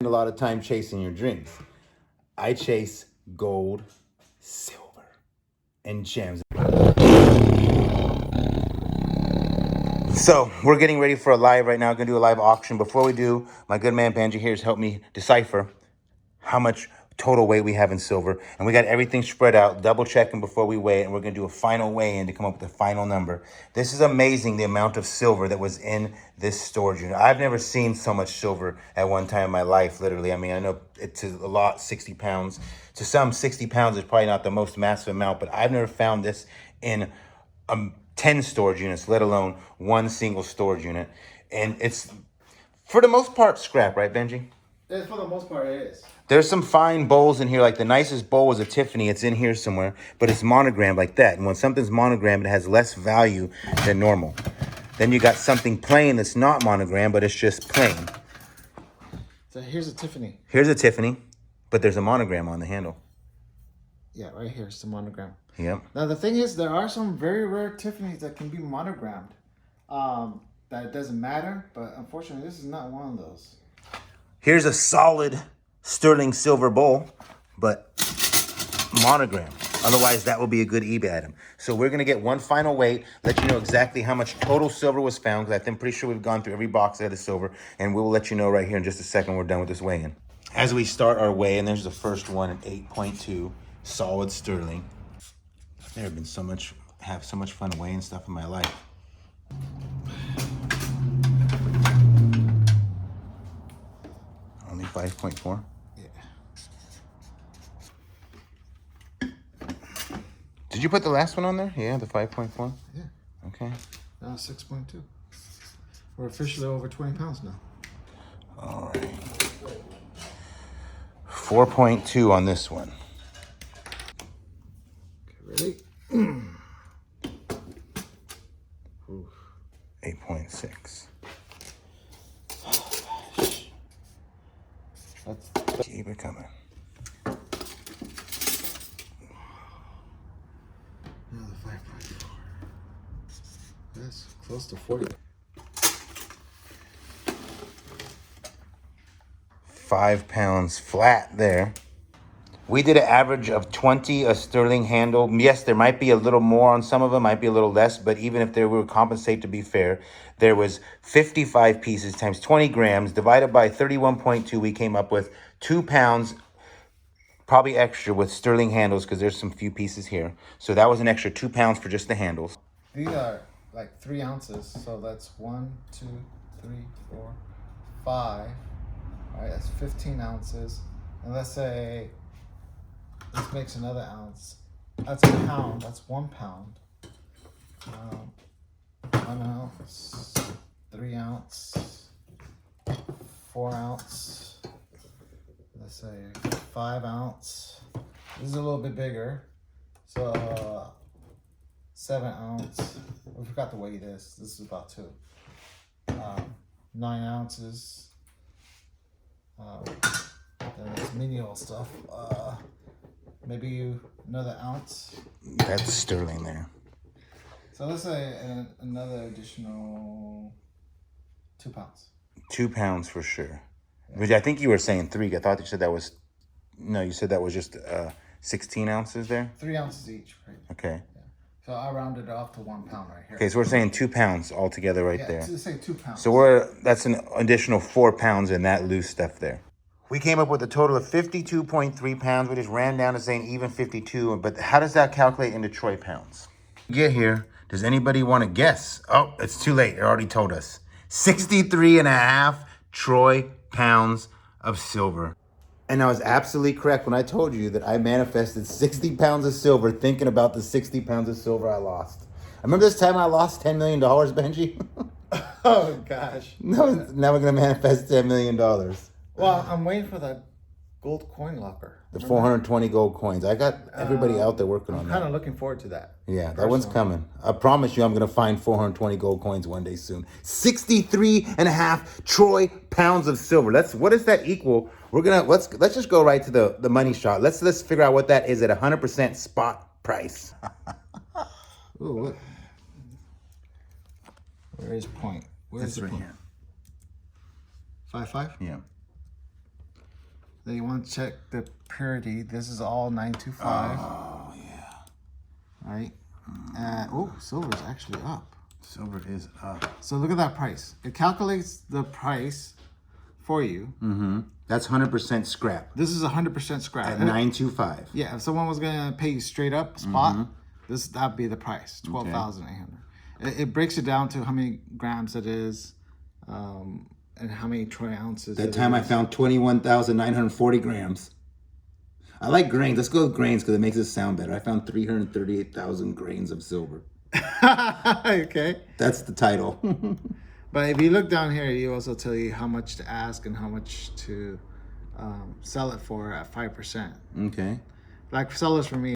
A lot of time chasing your dreams. I chase gold, silver, and gems. So we're getting ready for a live right now. Gonna do a live auction. Before we do, my good man Benji here has helped me decipher how much total weight we have in silver. And we got everything spread out, double checking before we weigh it. And we're gonna do a final weigh-in to come up with the final number. This is amazing, the amount of silver that was in this storage unit. I've never seen so much silver at one time in my life, literally. I mean, I know it's a lot, 60 pounds. To some, 60 pounds is probably not the most massive amount, but I've never found this in 10 storage units, let alone one single storage unit. And it's, for the most part, scrap, right, Benji? Yeah, for the most part, it is. There's some fine bowls in here. Like the nicest bowl is a Tiffany. It's in here somewhere, but it's monogrammed like that. And when something's monogrammed, it has less value than normal. Then you got something plain that's not monogrammed, but it's just plain. So here's a Tiffany. Here's a Tiffany, but there's a monogram on the handle. Yeah, right here is the monogram. Yep. Now the thing is, there are some very rare Tiffany's that can be monogrammed. That doesn't matter, but unfortunately, this is not one of those. Here's a solid sterling silver bowl, but monogram. Otherwise, that will be a good eBay item. So we're going to get one final weight, let you know exactly how much total silver was found, because I'm pretty sure we've gone through every box that had the silver, and we'll let you know right here in just a second we're done with this weigh-in. As we start our weigh, and there's the first one at 8.2, solid sterling. I've never been have so much fun weighing stuff in my life. Only 5.4? Yeah. Did you put the last one on there? Yeah, the 5.4? Yeah. Okay. Now 6.2. We're officially over 20 pounds now. All right. 4.2 on this one. Okay, ready? 8.6. Keep it coming. Another 5.4. That's close to 40. 5 pounds flat there. We did an average of 20 a sterling handle. Yes, there might be a little more on some of them, might be a little less, but even if there were compensate to be fair, there was 55 pieces times 20 grams divided by 31.2. We came up with 2 pounds, probably extra with sterling handles because there's some few pieces here. So that was an extra 2 pounds for just the handles. These are like 3 ounces, so that's 1, 2, 3, 4, 5. All right, that's 15 ounces. And let's say this makes another ounce. That's a pound. That's 1 pound. 1 ounce, 3 ounce, 4 ounce. Let's say 5 ounce. This is a little bit bigger. So 7 ounce. We forgot to weigh this. This is about 2. 9 ounces. Then there's menial stuff. Maybe another ounce. That's sterling there. So let's say another additional 2 pounds. 2 pounds for sure. Which I think you were saying 3. I thought you said that was, no, you said that was just 16 ounces there? 3 ounces each, right? Okay. Yeah. So I rounded it off to 1 pound right here. Okay, so we're saying 2 pounds altogether right there. Yeah, say 2 pounds. So that's an additional 4 pounds in that loose stuff there. We came up with a total of 52.3 pounds. We just ran down to saying even 52, but how does that calculate into Troy pounds? Get here, does anybody want to guess? Oh, it's too late, they already told us. 63.5 Troy pounds of silver. And I was absolutely correct when I told you that I manifested 60 pounds of silver thinking about the 60 pounds of silver I lost. I remember this time I lost $10 million, Benji? Oh, gosh. No, now we're going to manifest $10 million. Well, I'm waiting for that gold coin locker. The 420 gold coins. I got everybody out there working on that. I'm kind of looking forward to that. Yeah, that one's coming. I promise you I'm going to find 420 gold coins one day soon. 63.5 Troy pounds of silver. What does that equal? We're going to, let's just go right to the money shot. Let's figure out what that is at 100% spot price. Ooh, what? Where is point? Where's It's the right point? here. 5.5? Yeah. Then you want to check the purity. This is all 925. Oh, yeah. Right? Oh, silver is actually up. Silver is up. So look at that price. It calculates the price for you. Mm-hmm. That's 100% scrap. This is 100% scrap. At 925. Yeah, if someone was gonna pay you straight up spot, that'd be the price, 12,800. It breaks it down to how many grams it is, and how many troy ounces. That time I found 21,940 grams. I like grains. Let's go with grains because it makes it sound better. I found 338,000 grains of silver. Okay. That's the title. But if you look down here, you also tell you how much to ask and how much to sell it for at 5%. Okay. Like sellers for me,